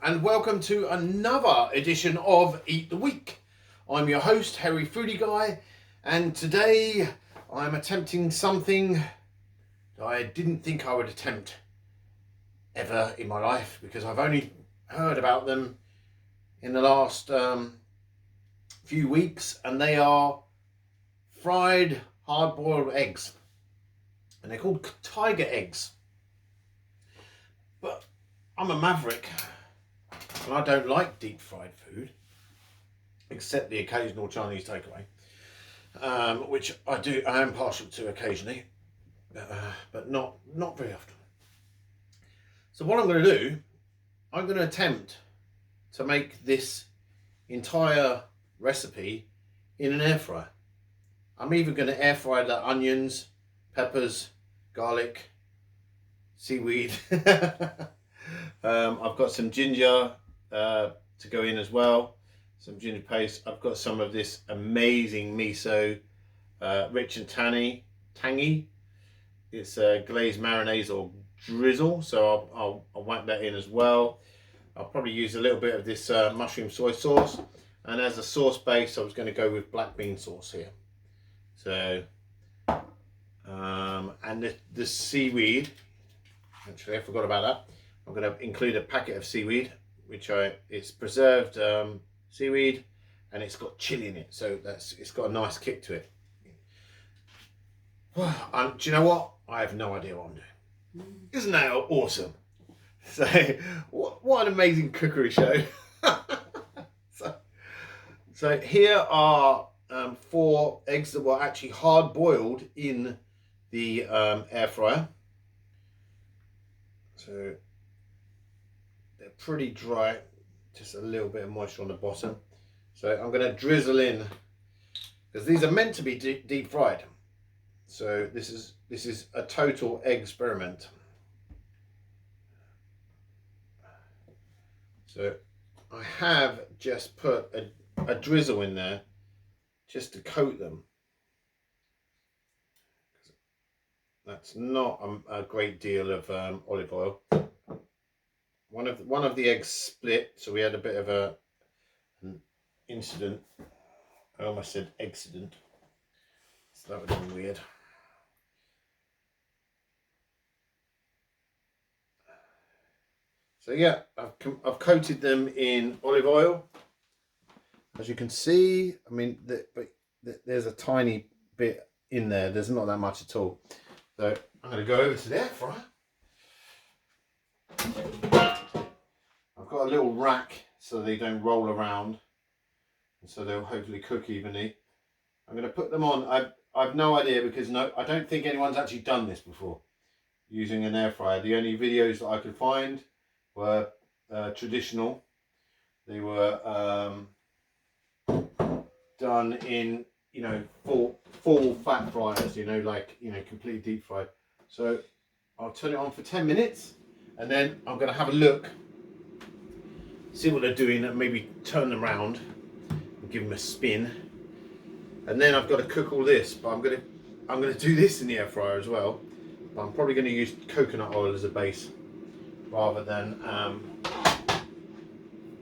and welcome to another edition of Eat the Week. I'm your host, Harry Foodie Guy, and today I'm attempting something that I didn't think I would attempt ever in my life, because I've only heard about them in the last few weeks, and they are fried hard-boiled eggs, and they're called tiger eggs. But I'm a maverick, and I don't like deep fried food, except the occasional Chinese takeaway, which I am partial to occasionally, but not very often. So what I'm going to do, I'm going to attempt to make this entire recipe in an air fryer. I'm either going to air fry the onions, peppers, garlic, seaweed. I've got some ginger to go in as well, some ginger paste. I've got some of this amazing miso, rich and tangy. It's glazed mayonnaise or drizzle, so I'll whack that in as well. I'll probably use a little bit of this mushroom soy sauce, and as a sauce base I was going to go with black bean sauce here. So and the seaweed, actually I forgot about that. I'm going to include a packet of seaweed, it's preserved seaweed, and it's got chilli in it, so it's got a nice kick to it. Do you know what? I have no idea what I'm doing. Isn't that awesome? So what an amazing cookery show. So here are 4 eggs that were actually hard boiled in the air fryer. So they're pretty dry, just a little bit of moisture on the bottom. So I'm going to drizzle in, because these are meant to be deep fried. So this is a total egg experiment. So I have just put a drizzle in there just to coat them. That's not a great deal of olive oil. One of the eggs split, so we had a bit of an incident. I almost said accident, so that would have been weird. So yeah, I've coated them in olive oil. As you can see, I mean, there's a tiny bit in there. There's not that much at all. So I'm going to go over to the air fryer. I've got a little rack so they don't roll around, and so they'll hopefully cook evenly. I'm going to put them on. I've no idea, because I don't think anyone's actually done this before using an air fryer. The only videos that I could find were traditional. They were done in, full fat fryers, completely deep fried. So I'll turn it on for 10 minutes, and then I'm going to have a look, see what they're doing, and maybe turn them around and give them a spin. And then I've got to cook all this, but I'm going to do this in the air fryer as well. But I'm probably going to use coconut oil as a base rather than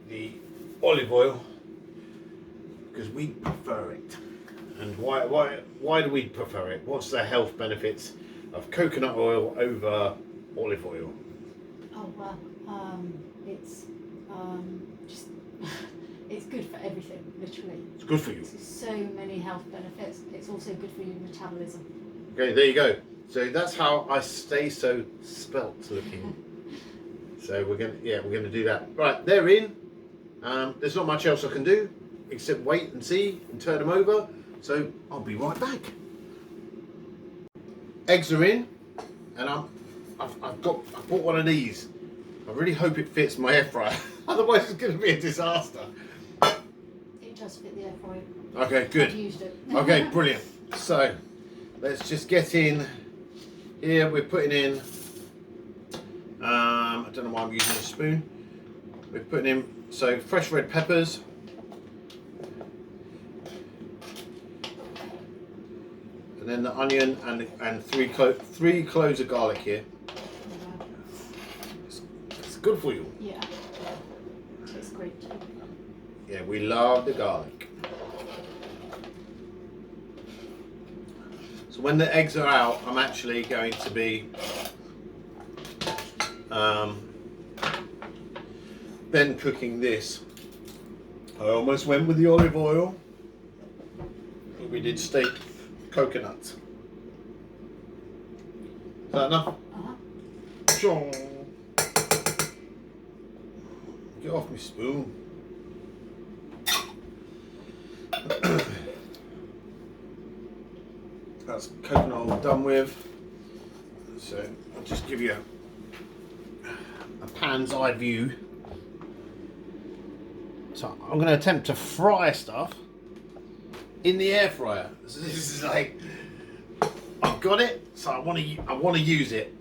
the olive oil, because we prefer it. And why do we prefer it? What's the health benefits of coconut oil over olive oil? Oh well, it's just it's good for everything, literally. It's good for you. There's so many health benefits. It's also good for your metabolism. Okay, there you go. So that's how I stay so spelt looking. So we're gonna do that. Right, they're in. There's not much else I can do except wait and see and turn them over. So I'll be right back. Eggs are in, and I've bought one of these. I really hope it fits my air fryer. Otherwise it's going to be a disaster. It does fit the air fryer. Okay, good. I've used it. Okay, brilliant. So let's just get in here. We're putting in, I don't know why I'm using a spoon. We're putting in fresh red peppers, and then the onion and three cloves of garlic here. It's good for you. Yeah. tastes great too. Yeah, we love the garlic. So when the eggs are out, I'm actually going to be then cooking this. I almost went with the olive oil. We did steak coconuts. Is that enough? Uh-huh. Get off my spoon. That's coconut all done with. So I'll just give you a pan's eye view. So I'm going to attempt to fry stuff in the air fryer. So this is like, I've got it, so I want to use it.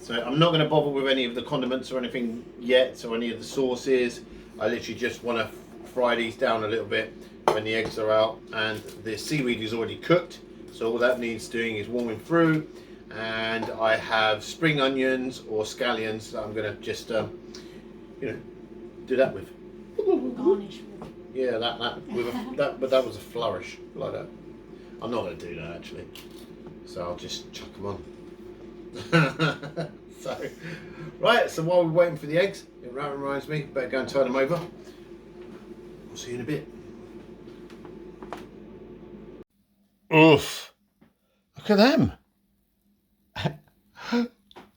So I'm not going to bother with any of the condiments or anything yet, or any of the sauces. I literally just want to fry these down a little bit when the eggs are out, and the seaweed is already cooked. So all that needs doing is warming through, and I have spring onions or scallions that I'm going to just, do that with. Garnish with. Yeah, but that was a flourish like that. I'm not going to do that actually. So I'll just chuck them on. So while we're waiting for the eggs, it reminds me, better go and turn them over. I'll see you in a bit. Oof! Look at them.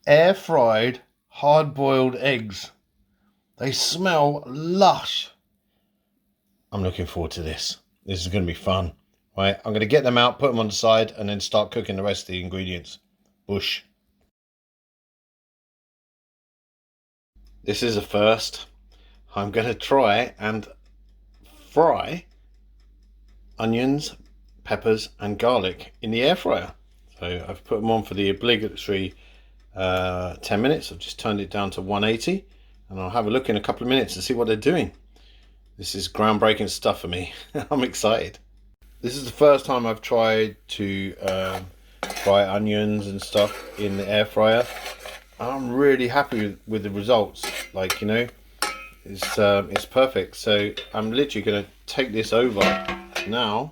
Air fried, hard boiled eggs. They smell lush. I'm looking forward to this. This is going to be fun. Right, I'm going to get them out, put them on the side, and then start cooking the rest of the ingredients. Bush. This is a first. I'm going to try and fry onions, peppers, and garlic in the air fryer. So I've put them on for the obligatory 10 minutes. I've just turned it down to 180, and I'll have a look in a couple of minutes and see what they're doing. This is groundbreaking stuff for me. I'm excited. This is the first time I've tried to fry onions and stuff in the air fryer. I'm really happy with the results. Like, it's perfect. So I'm literally going to take this over now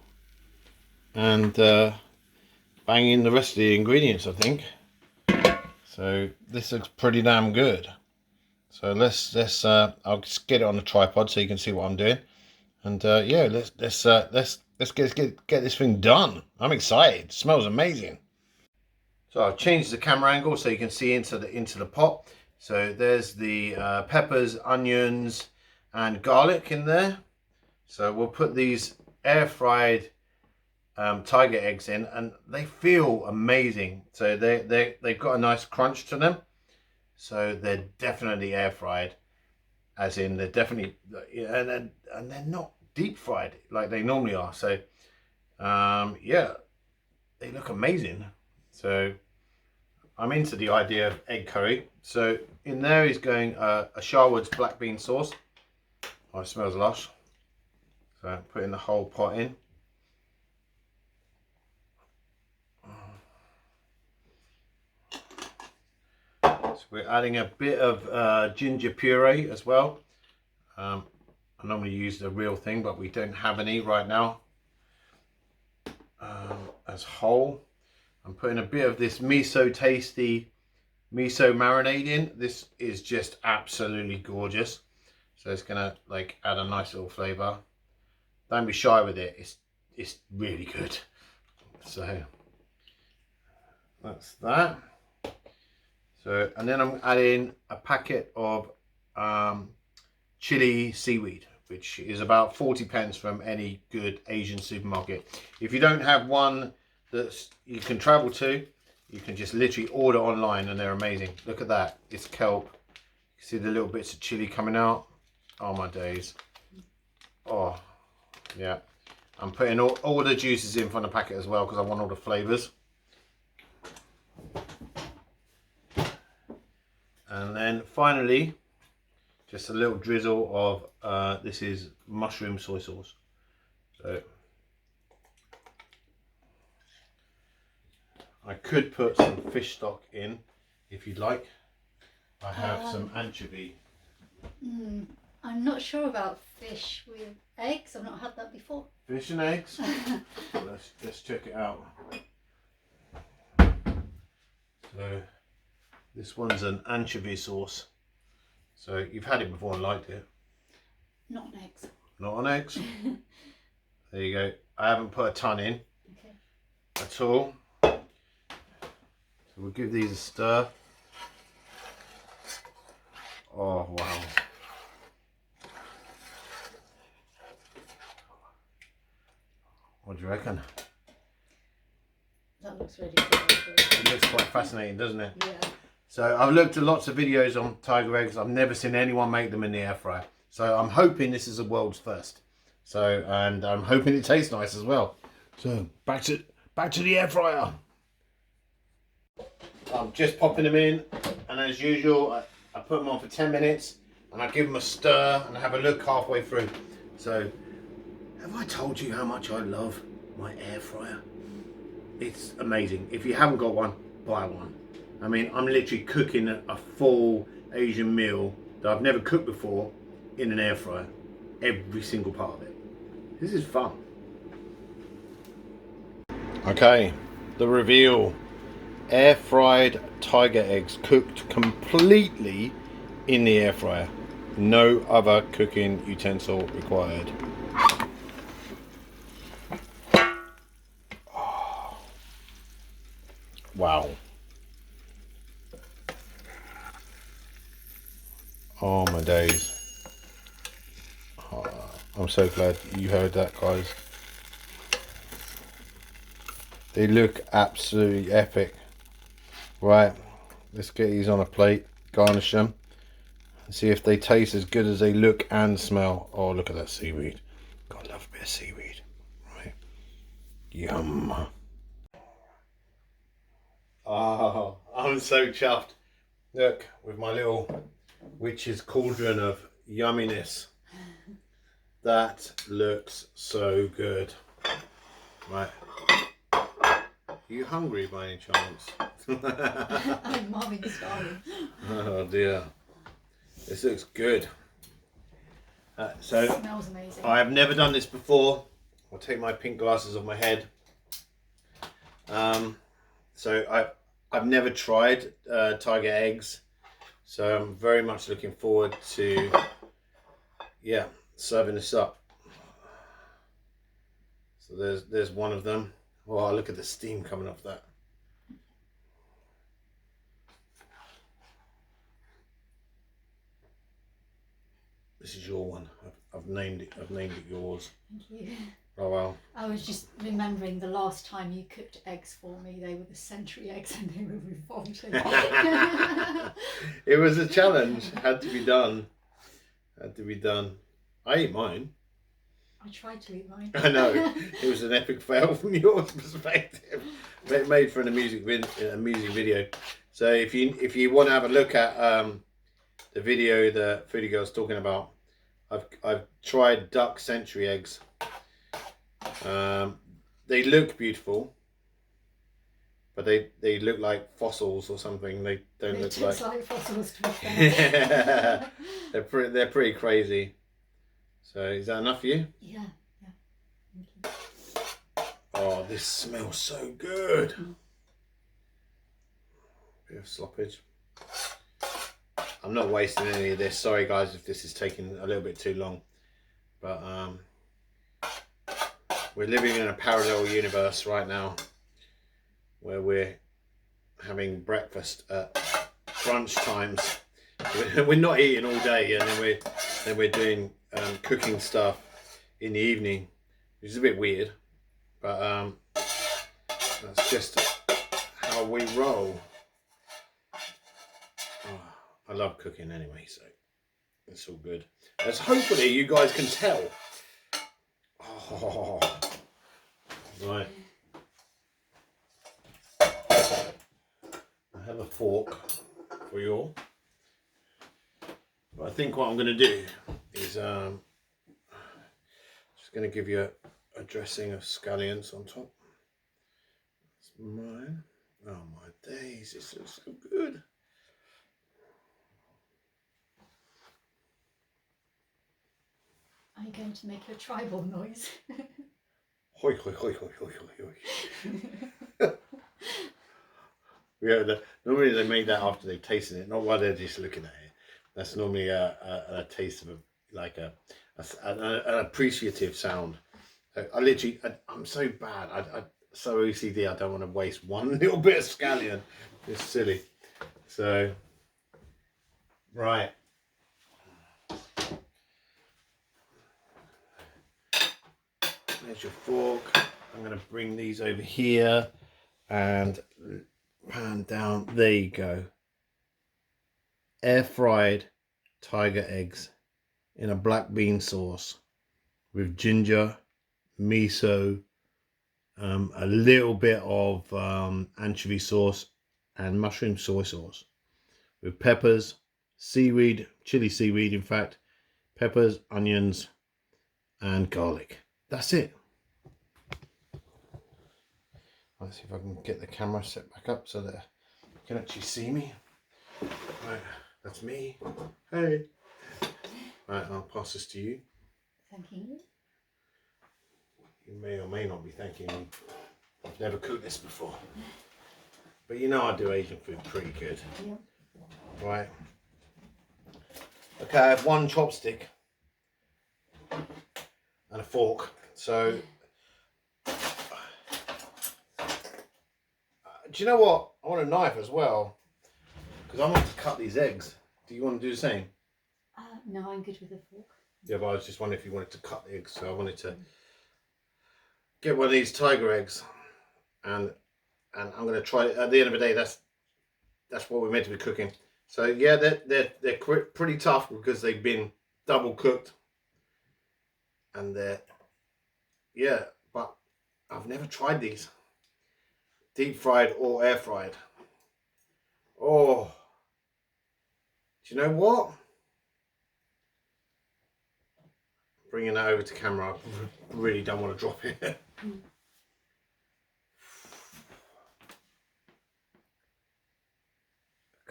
and bang in the rest of the ingredients, I think. So this looks pretty damn good. So let's I'll just get it on the tripod so you can see what I'm doing, and yeah, let's get this thing done. I'm excited. It smells amazing. So I've changed the camera angle so you can see into the pot. So there's the peppers, onions, and garlic in there. So we'll put these air fried tiger eggs in, and they feel amazing. So they've got a nice crunch to them. So they're definitely air fried, as in they're definitely, and they're not deep fried like they normally are. So yeah, they look amazing. So I'm into the idea of egg curry. So in there is going a Sharwood's black bean sauce. Oh, it smells lush. So I'm putting the whole pot in. So we're adding a bit of ginger puree as well. I normally use the real thing, but we don't have any right now as whole. I'm putting a bit of this tasty miso marinade in. This is just absolutely gorgeous. So it's gonna like add a nice little flavour. Don't be shy with it. It's really good. So that's that. So, and then I'm adding a packet of chilli seaweed, which is about 40p from any good Asian supermarket. If you don't have one that you can travel to, you can just literally order online, and they're amazing. Look at that. It's kelp. You see the little bits of chili coming out. Oh my days. Oh yeah. I'm putting all the juices in from the packet as well, because I want all the flavors. And then finally, just a little drizzle of this is mushroom soy sauce. So I could put some fish stock in if you'd like. I have some anchovy. I'm not sure about fish with eggs. I've not had that before. Fish and eggs. let's check it out. So this one's an anchovy sauce. So you've had it before and liked it. Not on eggs. Not on eggs. There you go. I haven't put a ton in at all. So we'll give these a stir. Oh wow. What do you reckon? That looks really good. It looks quite fascinating, doesn't it? Yeah. So I've looked at lots of videos on tiger eggs. I've never seen anyone make them in the air fryer. So I'm hoping this is the world's first. So, and I'm hoping it tastes nice as well. So back to the air fryer. I'm just popping them in, and as usual, I put them on for 10 minutes, and I give them a stir and have a look halfway through. So, have I told you how much I love my air fryer? It's amazing. If you haven't got one, buy one. I mean, I'm literally cooking a full Asian meal that I've never cooked before in an air fryer. Every single part of it. This is fun. Okay, the reveal. Air fried tiger eggs cooked completely in the air fryer. No other cooking utensil required. Oh. Wow. Oh my days. Oh, I'm so glad you heard that, guys. They look absolutely epic. Right, let's get these on a plate, garnish them, and see if they taste as good as they look and smell. Oh, look at that seaweed. God, I love a bit of seaweed. Right. Yum. Oh, I'm so chuffed. Look, with my little witch's cauldron of yumminess. That looks so good. Right. Are you hungry by any chance? I'm momming starving. Oh dear. This looks good. So It smells amazing. I have never done this before. I'll take my pink glasses off my head. So I've never tried tiger eggs. So I'm very much looking forward to serving this up. So there's one of them. Oh, look at the steam coming off that. This is your one. I've named it yours. Thank you. Oh wow. I was just remembering the last time you cooked eggs for me. They were the century eggs and they were revolting. It was a challenge. Had to be done. I ate mine. I tried to eat mine. I know. It was an epic fail from your perspective. It made for an amusing video. So if you want to have a look at the video that Foodie Girl's talking about, I've tried duck century eggs. They look beautiful, but they look like fossils or something. They don't look like fossils to be fair. they're pretty crazy. So is that enough for you? Yeah. Thank you. Oh, this smells so good. Bit of sloppage. I'm not wasting any of this. Sorry guys if this is taking a little bit too long. But we're living in a parallel universe right now where we're having breakfast at brunch times. We're not eating all day, and then we're doing cooking stuff in the evening, which is a bit weird, but that's just how we roll. Oh, I love cooking anyway, so it's all good. As hopefully you guys can tell. Oh, right. I have a fork for you all. But I think what I'm going to do is just going to give you a dressing of scallions on top. That's mine. Oh my days, this looks so good. you going to make your tribal noise? Hoi, hoi, hoi, hoi, hoi, hoi, hoi. Yeah, normally they make that after they've tasted it, not while they're just looking at it. That's normally a taste of an appreciative sound. I'm so bad. I so OCD. I don't want to waste one little bit of scallion. It's silly. So, right. There's your fork. I'm going to bring these over here and pan down. There you go. Air fried tiger eggs in a black bean sauce with ginger, miso, a little bit of anchovy sauce and mushroom soy sauce with peppers, seaweed, chili seaweed in fact, peppers, onions and garlic. That's it. Let's see if I can get the camera set back up so that you can actually see me. Right, that's me. Hey. Right, I'll pass this to you. Thank you. You may or may not be thanking me. I've never cooked this before. But you know I do Asian food pretty good. Yeah. Right. Okay, I have one chopstick and a fork. So, do you know what? I want a knife as well. Because I want to cut these eggs. Do you want to do the same? No, I'm good with a fork. Yeah, but I was just wondering if you wanted to cut the eggs. So I wanted to get one of these tiger eggs. And I'm going to try it. At the end of the day, that's what we're meant to be cooking. So yeah, they're pretty tough because they've been double cooked, and but I've never tried these deep fried or air fried. Oh, do you know what? Bringing that over to camera, I really don't want to drop it. Look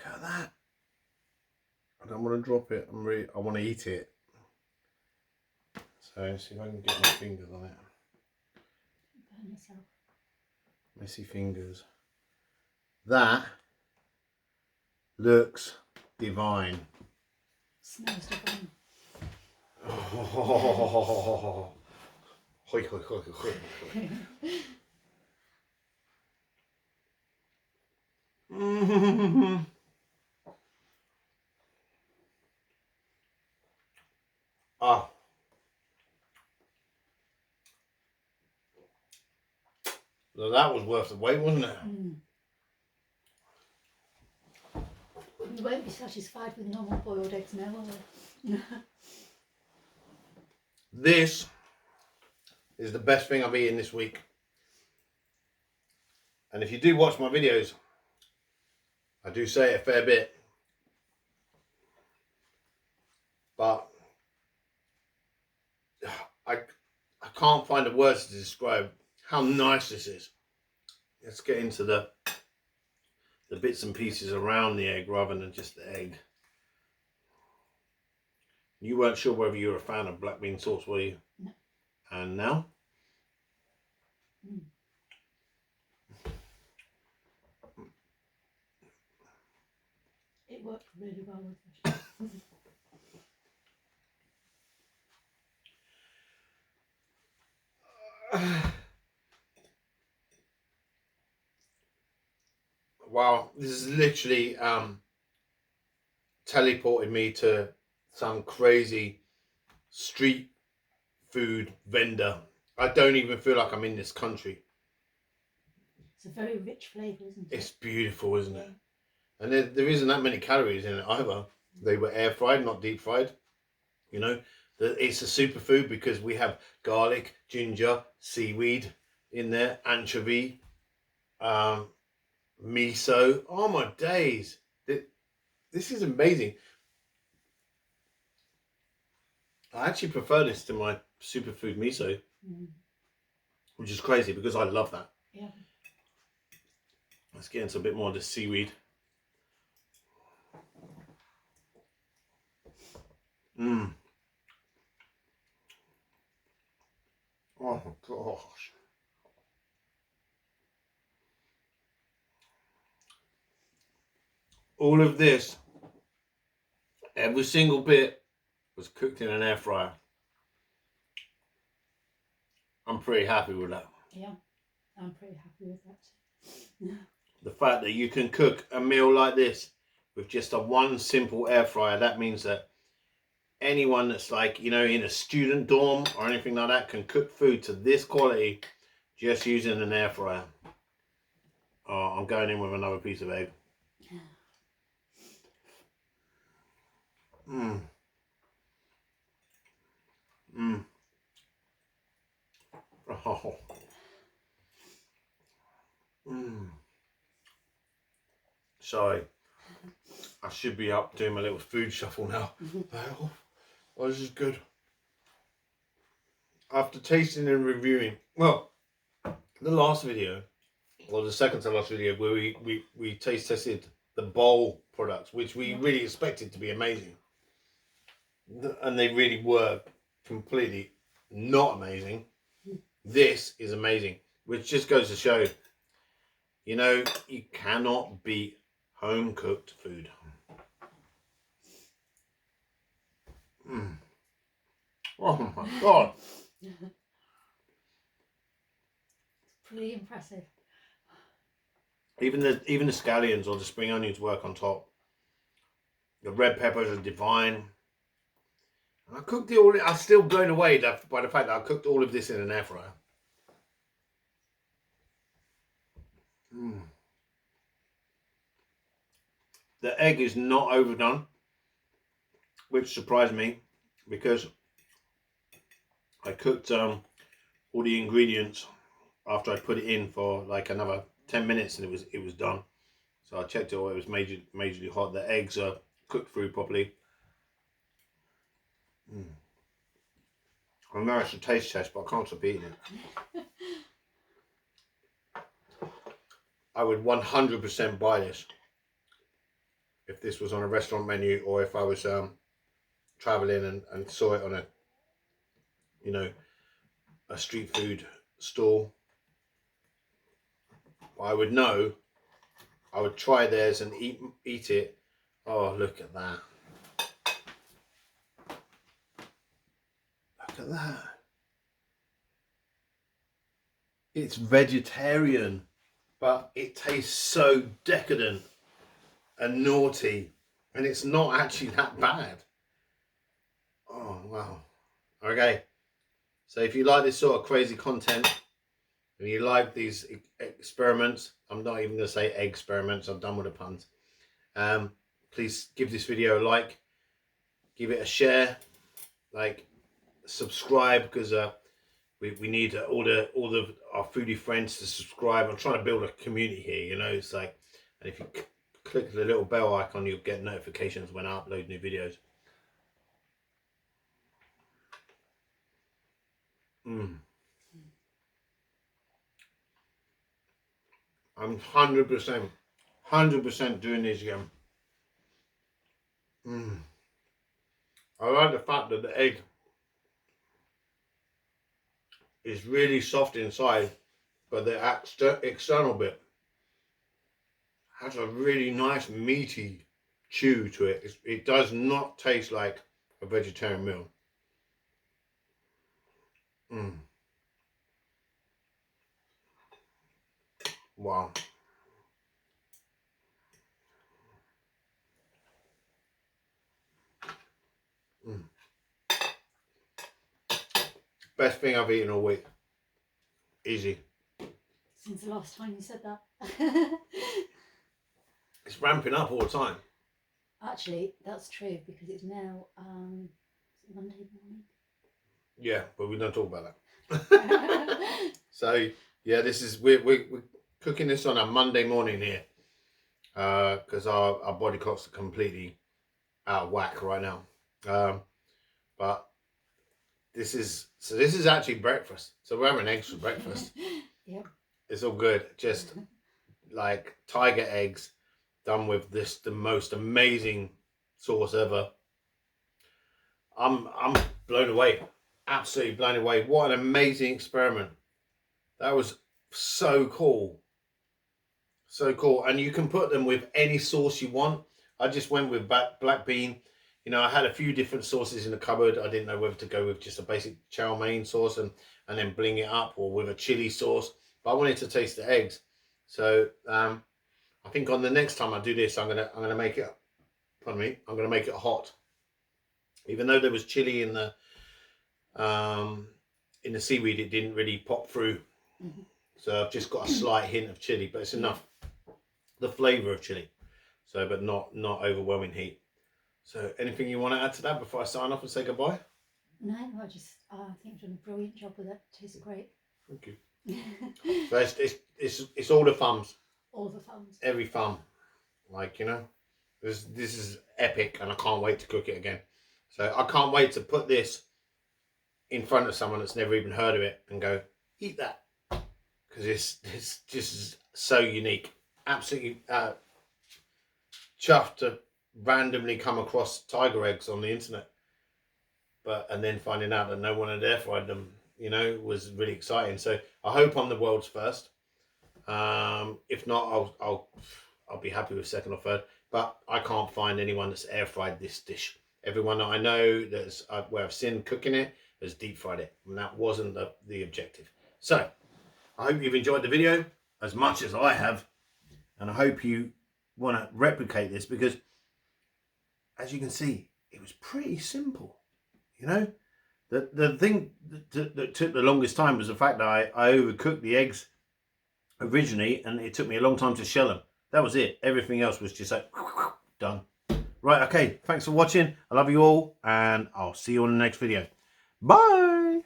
at that. I don't want to drop it. I want to eat it. So see if I can get my fingers on it. Burn yourself. Messy fingers. That looks divine. Smells divine. Oh. Hoi, hoi, hoi, hoi, hoi. Ah. So that was worth the wait, wasn't it? We won't be satisfied with normal boiled eggs now, will we? This is the best thing I've eaten this week. And if you do watch my videos, I do say it a fair bit. But I can't find the words to describe how nice this is. Let's get into the bits and pieces around the egg rather than just the egg. You weren't sure whether you were a fan of black bean sauce, were you? No. And now? It worked really well with the Wow, this is literally teleported me to some crazy street food vendor. I don't even feel like I'm in this country. It's a very rich flavour, isn't it? It's beautiful, isn't it? And there isn't that many calories in it either. They were air fried, not deep fried. You know, it's a superfood because we have garlic, ginger, seaweed in there, anchovy, miso. Oh my days. This is amazing. I actually prefer this to my superfood miso, which is crazy because I love that. Yeah. Let's get into a bit more of the seaweed. Oh my gosh. All of this, every single bit was cooked in an air fryer. I'm pretty happy with that. Yeah, I'm pretty happy with that too. The fact that you can cook a meal like this with just a one simple air fryer, that means that anyone that's like, you know, in a student dorm or anything like that can cook food to this quality just using an air fryer. Oh, I'm going in with another piece of egg. Mmm. Mmm. Oh. Mmm. Sorry. I should be up doing my little food shuffle now. Oh, this is good. After tasting and reviewing, well, the last video, or the second to last video, where we taste tested the bowl products, which we really expected to be amazing. And they really were completely not amazing. This is amazing, which just goes to show, you know, you cannot beat home cooked food. Mm. Oh my God. Pretty impressive. Even the scallions or the spring onions work on top. The red peppers are divine. I cooked it all. I'm still blown away by the fact that I cooked all of this in an air fryer. Mm. The egg is not overdone, which surprised me because I cooked all the ingredients after I put it in for like another 10 minutes and it was done. So I checked it all. It was majorly hot. The eggs are cooked through properly. Mm. I know it's a taste test, but I can't stop eating it. I would 100% buy this if this was on a restaurant menu, or if I was traveling and saw it on a, you know, a street food stall. I would know. I would try theirs and eat it. Oh, look at that! Look at that! It's vegetarian, but it tastes so decadent and naughty, and it's not actually that bad. Oh wow. Okay, so if you like this sort of crazy content and you like these experiments, I'm not even going to say experiments, I'm done with the puns. Please give this video a like, give it a share, like, subscribe, because we need all our foodie friends to subscribe. I'm trying to build a community here, you know. It's like, and if you click the little bell icon, you'll get notifications when I upload new videos. I'm 100% doing these again. I like the fact that the egg is really soft inside, but the external bit has a really nice meaty chew to it. It does not taste like a vegetarian meal. Wow. Best thing I've eaten all week. Easy. Since the last time you said that. It's ramping up all the time. Actually, that's true, because it's now Monday morning. Yeah, but we don't talk about that. So yeah, this is we're cooking this on a Monday morning here, because our body clocks are completely out of whack right now. But this is actually breakfast. So we're having eggs for breakfast. Yeah. It's all good. Just like tiger eggs done with the most amazing sauce ever. I'm blown away. absolutely blown away. What an amazing experiment. That was so cool. So cool. And you can put them with any sauce you want. I just went with black bean. You know, I had a few different sauces in the cupboard. I didn't know whether to go with just a basic chow mein sauce and then bling it up, or with a chili sauce. But I wanted to taste the eggs. So I think on the next time I do this, I'm gonna make it. Pardon me. I'm gonna make it hot. Even though there was chili in the seaweed, it didn't really pop through. Mm-hmm. So I've just got a slight hint of chili, but it's enough. The flavour of chili. So, but not overwhelming heat. So anything you want to add to that before I sign off and say goodbye? No, I think you've done a brilliant job with it. It tastes great. Thank you. So it's all the thumbs. All the thumbs. Every thumb. Like, you know, this is epic, and I can't wait to cook it again. So I can't wait to put this in front of someone that's never even heard of it and go, eat that. Because it's just so unique. Absolutely chuffed to randomly come across tiger eggs on the internet. And then finding out that no one had air fried them, you know, was really exciting. So I hope I'm the world's first. If not, I'll be happy with second or third. But I can't find anyone that's air fried this dish. Everyone that I know that's where I've seen cooking it has deep fried it, and that wasn't the objective. So I hope you've enjoyed the video as much as I have, and I hope you want to replicate this, because as you can see, it was pretty simple. You know, the thing that took the longest time was the fact that I overcooked the eggs originally, and it took me a long time to shell them. That was it. Everything else was just like done. Right, okay, thanks for watching. I love you all, and I'll see you on the next video. Bye!